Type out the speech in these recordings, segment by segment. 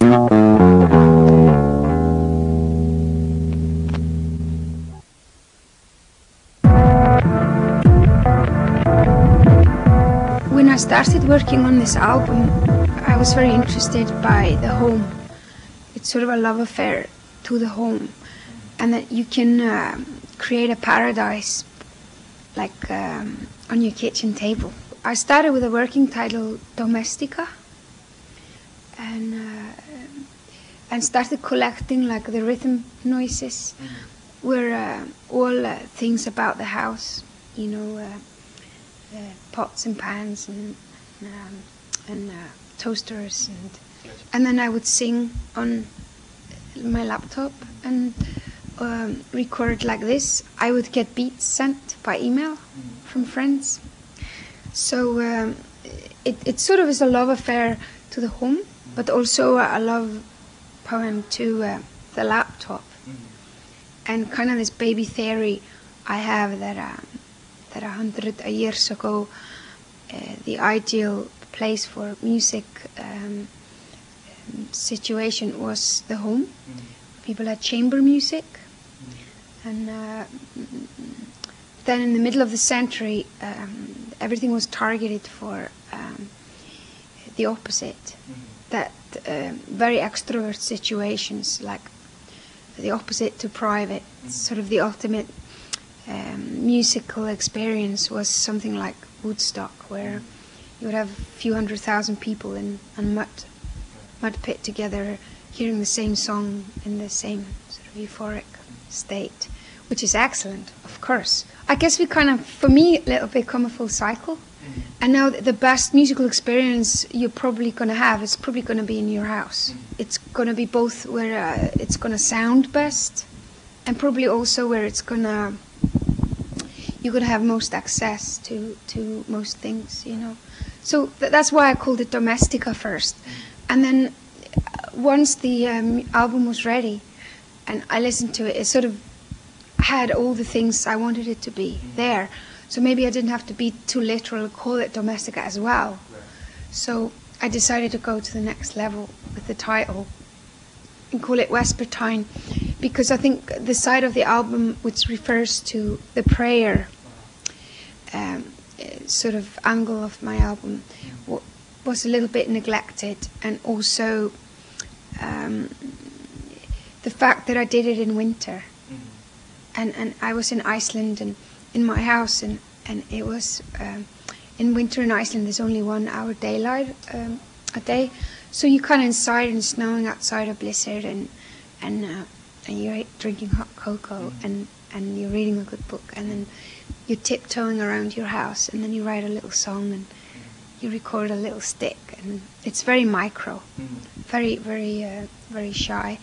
When I started working on this album, I was very interested by the home. It's sort of a love affair to the home, and that you can create a paradise like on your kitchen table. I started with a working title, Domestica, and started collecting like the rhythm noises, where all things about the house, you know, pots and pans and toasters, and then I would sing on my laptop and record like this. I would get beats sent by email from friends. So it sort of is a love affair to the home, but also a love poem to the laptop. And kind of this baby theory I have that 100 years ago, the ideal place for music situation was the home. People had chamber music, and then in the middle of the century, everything was targeted for the opposite. That very extrovert situations, like the opposite to private, sort of the ultimate musical experience was something like Woodstock, where you would have a few 100,000 people in a mud pit together, hearing the same song in the same sort of euphoric state, which is excellent, of course. I guess we kind of, for me, a little bit come a full cycle. And now the best musical experience you're probably going to have is probably going to be in your house. It's going to be both where it's going to sound best, and probably also where it's going to, you're going to have most access to most things, you know. So that's why I called it Domestica first. And then once the album was ready and I listened to it, it sort of had all the things I wanted it to be there. So maybe I didn't have to be too literal, call it Domestica as well. So I decided to go to the next level with the title and call it Vespertine, because I think the side of the album which refers to the prayer sort of angle of my album was a little bit neglected, and also the fact that I did it in winter. And I was in Iceland and in my house, and it was in winter in Iceland there's only 1 hour daylight a day, so you're kind of inside and snowing outside a blizzard, and you're drinking hot cocoa and you're reading a good book, and then you're tiptoeing around your house, and then you write a little song and you record a little stick, and it's very micro, very very shy,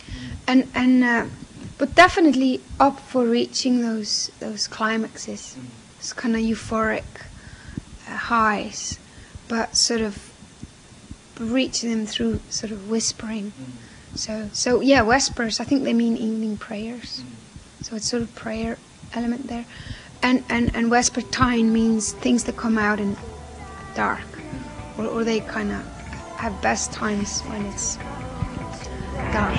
and but definitely up for reaching those climaxes, those kind of euphoric highs, but sort of reaching them through sort of whispering. So yeah, Vespers, I think they mean evening prayers. So it's sort of prayer element there, and Vespertine means things that come out in dark, or they kind of have best times when it's dark.